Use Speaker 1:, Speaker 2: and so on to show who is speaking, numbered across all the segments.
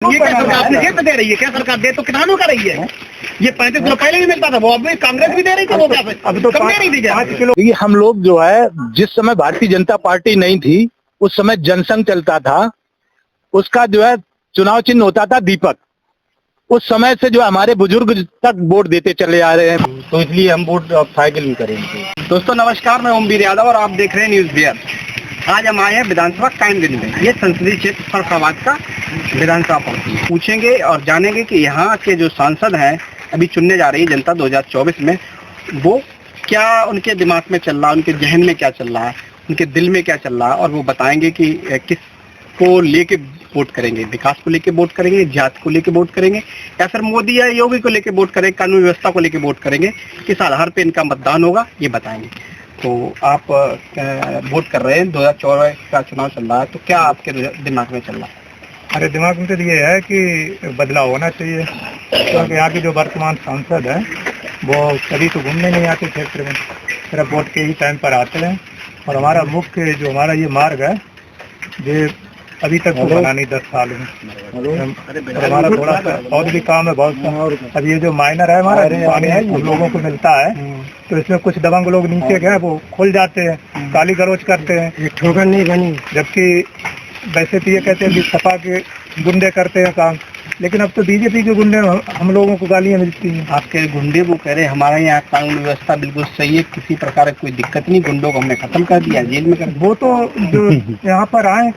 Speaker 1: ये क्या सरकार अपने जेब दे रही है? क्या सरकार दे तो किसानों का रही है। ये 35 किलो पहले भी मिलता था, वो अब भी कांग्रेस भी दे रही थी, वो क्या
Speaker 2: अब तो
Speaker 1: कम दे रही थी।
Speaker 2: 5 किलो।
Speaker 3: देखिए, हम लोग जो है, जिस समय भारतीय जनता पार्टी नहीं थी उस समय जनसंघ चलता था, उसका जो है चुनाव चिन्ह होता था दीपक। उस समय से जो हमारे बुजुर्ग तक वोट देते चले आ रहे हैं, तो इसलिए हम वोट साइकिल में करेंगे।
Speaker 1: दोस्तों नमस्कार, मैं ओमवीर यादव और आप देख रहे हैं न्यूज बिहार। आज हम आए हैं विधानसभा कायमगंज में। ये संसदीय क्षेत्र फर्रुखाबाद का विधानसभा पड़ती है। पूछेंगे और जानेंगे कि यहाँ के जो सांसद हैं, अभी चुनने जा रही है जनता 2024 में, वो क्या उनके दिमाग में चल रहा है, उनके जहन में क्या चल रहा है, उनके दिल में क्या चल रहा है, और वो बताएंगे कि किसको लेके वोट करेंगे। विकास को लेके वोट करेंगे, जात को लेके वोट करेंगे, या फिर मोदी या योगी को लेके वोट करेंगे, कानून व्यवस्था को लेके वोट करेंगे, किस आधार पे इनका मतदान होगा, ये बताएंगे। तो आप वोट कर रहे हैं, 2024 का चुनाव चल रहा है, तो क्या आपके दिमाग में चल रहा है?
Speaker 2: हमारे दिमाग में तो ये है कि बदलाव होना चाहिए, क्योंकि यहाँ के जो वर्तमान सांसद हैं वो कभी तो घूमने नहीं आते क्षेत्र में, सिर्फ वोट के ही टाइम पर आते हैं। और हमारा मुख्य जो हमारा ये मार्ग है, ये अभी तक तो बना नहीं 10 साल में। और हमारा थोड़ा सा और भी काम है बहुत सा। अब ये जो माइनर है हमारा, पानी हम लोगों को मिलता है, तो इसमें कुछ दबंग लोग नीचे गए, वो खुल जाते हैं, गाली गलौज करते हैं, ये ठोकर नहीं बनी। जबकि वैसे तो ये कहते हैं कि सपा के गुंडे करते हैं काम, लेकिन अब तो बीजेपी के गुंडे हम लोगों को गालियां मिलती हैं।
Speaker 1: आपके गुंडे वो कह रहे हैं हमारे यहाँ कानून व्यवस्था बिल्कुल सही है, किसी प्रकार की कोई दिक्कत नहीं, गुंडों को हमने खत्म कर दिया, जेल में कर।
Speaker 2: वो तो जो यहाँ पर आए,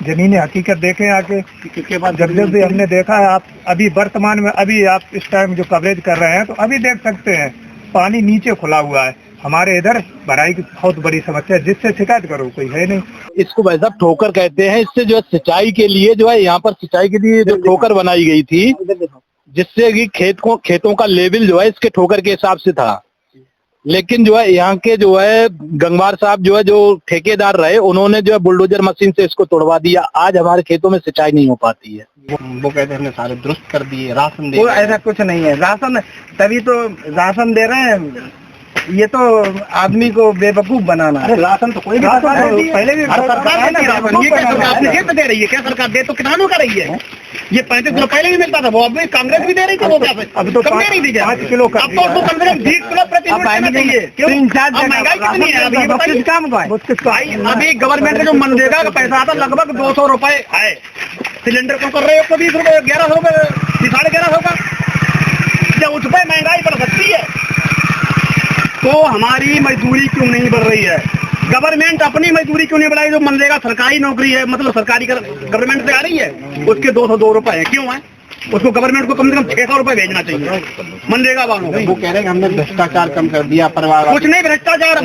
Speaker 2: जमीनी हकीकत देखें आके,
Speaker 1: के बाद
Speaker 2: जब भी हमने देखा है। आप अभी वर्तमान में, अभी आप इस टाइम जो कवरेज कर रहे हैं, तो अभी देख सकते हैं पानी नीचे खुला हुआ है। हमारे इधर भराई की बहुत बड़ी समस्या है, जिससे शिकायत करो कोई है नहीं।
Speaker 3: इसको भाई साहब ठोकर कहते हैं। इससे जो है सिंचाई के लिए, जो है यहाँ पर सिंचाई के लिए जो ठोकर बनाई गई थी, जिससे कि खेतों का लेवल जो है इसके ठोकर के हिसाब से था। लेकिन जो है यहाँ के जो है गंगवार साहब जो है, जो ठेकेदार रहे, उन्होंने जो है बुलडोजर मशीन से इसको तोड़वा दिया। आज हमारे खेतों में सिंचाई नहीं हो पाती है।
Speaker 1: वो कहते हैं हमने सारे दुरुस्त कर दिए, राशन दे। ऐसा कुछ नहीं है, राशन तभी तो राशन दे रहे हैं। ये तो आदमी को बेवकूफ बनाना है। राशन तो कोई भी पहले भी सरकार अपने जेब दे रही है। क्या सरकार दे तो किसानों का रही है। ये 35 किलो पहले भी मिलता था, वो अब भी कांग्रेस भी दे रही थी, वो क्या
Speaker 2: अब तो
Speaker 1: कम दे रही थी।
Speaker 2: 5 किलो का,
Speaker 1: अब तो उसको कम से कम 20 किलो प्रति यूनिट देना चाहिए। क्यों? महंगाई कितनी है अभी बताइए। भाई अभी गवर्नमेंट का जो मनरेगा का पैसा आता लगभग 200 रुपए है। सिलेंडर क्यों कर रहे हो? 120 रुपए, 1100 रुपए, 1150 का। जब उस पर महंगाई बढ़ सकती है तो हमारी मजदूरी क्यों नहीं बढ़ रही है? गवर्नमेंट अपनी मजदूरी क्यों नहीं बढ़ाई? जो मनरेगा सरकारी नौकरी है, मतलब सरकारी गवर्नमेंट से आ रही है, उसके 202 रुपए है। क्यों है? उसको गवर्नमेंट को कम से कम 600 रुपए भेजना चाहिए मनरेगा वालों को। वो कह रहे हैं हमने भ्रष्टाचार कम कर दिया, परिवार कुछ नहीं। भ्रष्टाचार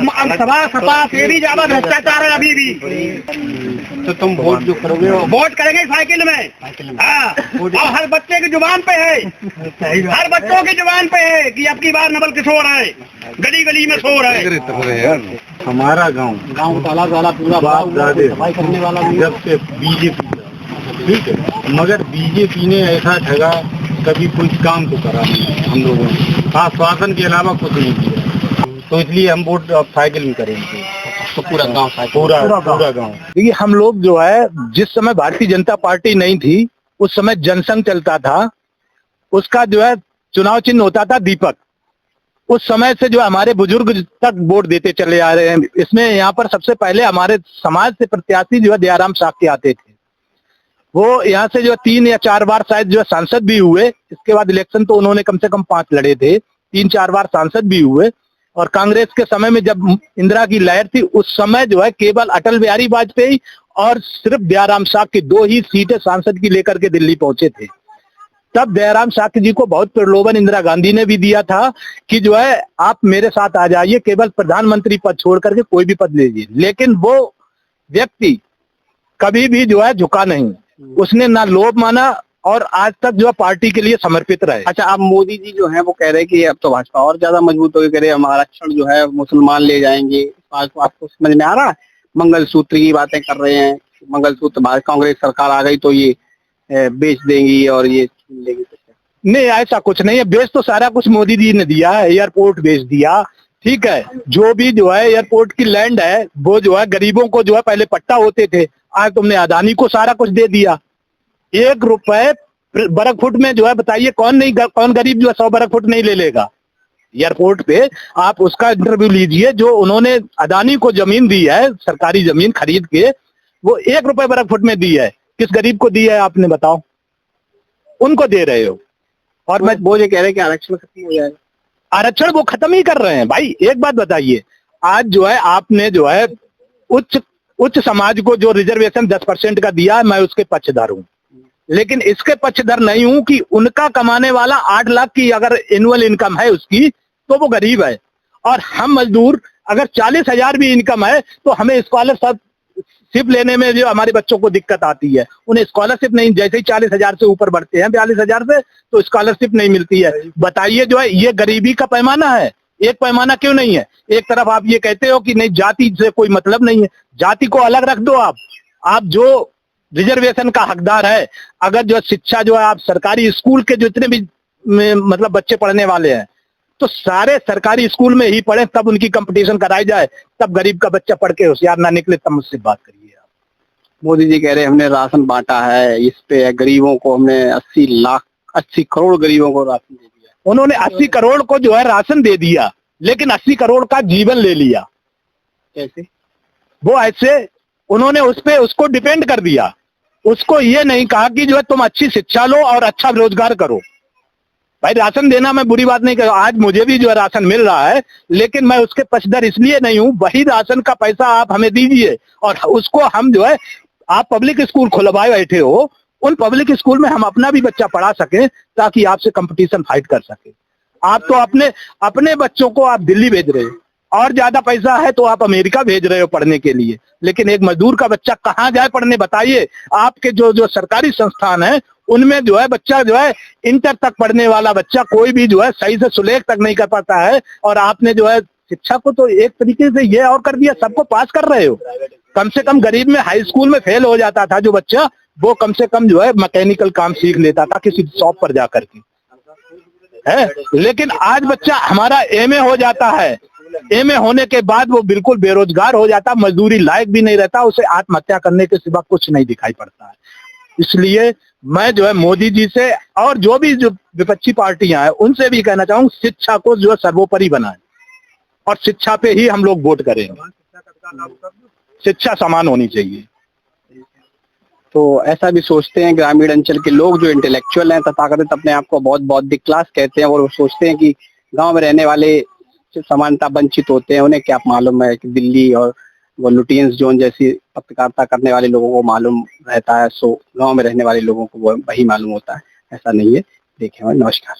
Speaker 1: सपा से भी ज्यादा भ्रष्टाचार है अभी भी। तो तुम वोट जो करोगे, वोट करेंगे साइकिल में। और हर बच्चे की जुबान पे है, हर बच्चों की जुबान पे है कि अब की बार नवल किशोर है, गली गली में शोर है।
Speaker 3: हमारा गाँव ताला पूरा सफाई करने वाला जब से बीजेपी, ठीक है, मगर बीजेपी ने ऐसा ठगा, कभी कोई काम तो करा नहीं हम लोगों ने। आश्वासन के अलावा कुछ नहीं किया, तो इसलिए हम वोट साइकिल में करेंगे। तो पूरा गांव पूरा गांव। देखिए, हम लोग जो है, जिस समय भारतीय जनता पार्टी नहीं थी उस समय जनसंघ चलता था, उसका जो है चुनाव चिन्ह होता था दीपक। उस समय से जो हमारे बुजुर्ग तक वोट देते चले आ रहे हैं। इसमें यहाँ पर सबसे पहले हमारे समाज से प्रत्याशी जो है दयाराम साक्य आते थे। वो यहाँ से जो 3 या 4 बार शायद जो है सांसद भी हुए। इसके बाद इलेक्शन तो उन्होंने कम से कम 5 लड़े थे, 3-4 बार सांसद भी हुए। और कांग्रेस के समय में जब इंदिरा की लहर थी, उस समय जो है केवल अटल बिहारी वाजपेयी और सिर्फ दयाराम साक्य 2 ही सीटें सांसद की लेकर के दिल्ली पहुंचे थे। तब दयाराम साक्य जी को बहुत प्रलोभन इंदिरा गांधी ने भी दिया था कि जो है आप मेरे साथ आ जाइए, केवल प्रधानमंत्री पद छोड़ करके कोई भी पद लीजिए। लेकिन वो व्यक्ति कभी भी जो है झुका नहीं, उसने ना लोभ माना और आज तक जो है पार्टी के लिए समर्पित रहे।
Speaker 1: अच्छा, अब मोदी जी जो है वो कह रहे हैं कि अब तो भाजपा और ज्यादा मजबूत होगी, कह रहे हम आरक्षण जो है मुसलमान ले जाएंगे। आपको समझ में आ रहा है? मंगलसूत्र की बातें कर रहे हैं, मंगलसूत्र कांग्रेस सरकार आ गई तो ये बेच देंगी और ये लेगी।
Speaker 3: नहीं, ऐसा कुछ नहीं है। बेच तो सारा कुछ मोदी जी ने दिया है। एयरपोर्ट बेच दिया, ठीक है। जो भी जो है एयरपोर्ट की लैंड है, वो जो है गरीबों को जो है पहले पट्टा होते थे, आज तुमने अदानी को सारा कुछ दे दिया। 1 रुपए
Speaker 4: वर्ग फुट में जो है बताइए कौन गरीब जो है 100 वर्ग फुट नहीं ले लेगा। एयरपोर्ट पे आप उसका इंटरव्यू लीजिए, जो उन्होंने अदानी को जमीन दी है, सरकारी जमीन खरीद के, वो 1 रुपए वर्ग फुट में दी है, किस गरीब को दी है आपने बताओ? उनको दे रहे हो। और मैं
Speaker 1: वो ये कह रहे हैं कि आरक्षण खत्म हो जाएगा।
Speaker 4: आरक्षण वो खत्म ही कर रहे हैं भाई। एक बात बताइए, आज जो है आपने जो है उच्च समाज को जो रिजर्वेशन 10% का दिया, मैं उसके पक्षधर हूँ, लेकिन इसके पक्षधर नहीं हूं कि उनका कमाने वाला 8 लाख की अगर एनुअल इनकम है उसकी, तो वो गरीब है। और हम मजदूर अगर 40,000 भी इनकम है तो हमें स्कॉलरशिप लेने में जो हमारे बच्चों को दिक्कत आती है। उन्हें स्कॉलरशिप नहीं, जैसे ही 40,000 से ऊपर बढ़ते हैं 42,000 से, तो स्कॉलरशिप नहीं मिलती है। बताइए जो है ये गरीबी का पैमाना है? एक पैमाना क्यों नहीं है? एक तरफ आप ये कहते हो कि नहीं जाति से कोई मतलब नहीं है, जाति को अलग रख दो। आप जो रिजर्वेशन का हकदार है, अगर जो शिक्षा जो है आप सरकारी स्कूल के जितने भी मतलब बच्चे पढ़ने वाले हैं, तो सारे सरकारी स्कूल में ही पढ़े, तब उनकी कंपटीशन कराई जाए, तब गरीब का बच्चा पढ़ के होशियार ना निकले, तब मुझसे बात करिए आप।
Speaker 1: मोदी जी कह रहे हैं हमने राशन बांटा है, इस पे गरीबों को हमने 80 करोड़ गरीबों को राशन दे दिया।
Speaker 4: उन्होंने 80 करोड़ को जो है राशन दे दिया, लेकिन 80 करोड़ का जीवन ले लिया।
Speaker 1: कैसे?
Speaker 4: वो ऐसे उन्होंने उसको डिपेंड कर दिया। उसको ये नहीं कहा कि जो है तुम अच्छी शिक्षा लो और अच्छा रोजगार करो। भाई राशन देना मैं बुरी बात नहीं कर, आज मुझे भी जो है राशन मिल रहा है, लेकिन मैं उसके पक्षधर इसलिए नहीं हूं। वही राशन का पैसा आप हमें दीजिए और उसको हम जो है, आप पब्लिक स्कूल खुलवाए बैठे हो, उन पब्लिक स्कूल में हम अपना भी बच्चा पढ़ा सके, ताकि आपसे कंपटीशन फाइट कर सके। आप तो अपने बच्चों को आप दिल्ली भेज रहे हो, और ज्यादा पैसा है तो आप अमेरिका भेज रहे हो पढ़ने के लिए, लेकिन एक मजदूर का बच्चा कहाँ जाए पढ़ने बताइए? आपके जो सरकारी संस्थान है उनमें जो है बच्चा जो है इंटर तक पढ़ने वाला बच्चा कोई भी जो है सही से सुलेख तक नहीं कर पाता है, और आपने जो है शिक्षा को तो एक तरीके से ये और कर दिया, सबको पास कर रहे हो। कम से कम गरीब में हाई स्कूल में फेल हो जाता था जो बच्चा, वो कम से कम जो है मैकेनिकल काम सीख लेता था किसी शॉप पर जाकर के, है। लेकिन आज बच्चा हमारा एमए हो जाता है, एमए होने के बाद वो बिल्कुल बेरोजगार हो जाता, मजदूरी लायक भी नहीं रहता, उसे आत्महत्या करने के सिवा कुछ नहीं दिखाई पड़ता है। इसलिए मैं जो है मोदी जी से और जो विपक्षी पार्टियां हैं उनसे भी कहना चाहूंगा, शिक्षा को जो है सर्वोपरि बनाएं और शिक्षा पे ही हम लोग वोट करेंगे। शिक्षा समान होनी चाहिए।
Speaker 1: तो ऐसा भी सोचते हैं ग्रामीण अंचल के लोग जो इंटेलेक्चुअल हैं, तथाकथित अपने आप को बहुत बौद्धिक क्लास कहते हैं, और वो सोचते हैं कि गांव में रहने वाले समानता वंचित होते हैं। उन्हें क्या मालूम है कि दिल्ली और वो लुटियंस जोन जैसी पत्रकारिता करने वाले लोगों को मालूम रहता है, सो गांव में रहने वाले लोगों को वो वही मालूम होता है। ऐसा नहीं है। देखें, नमस्कार।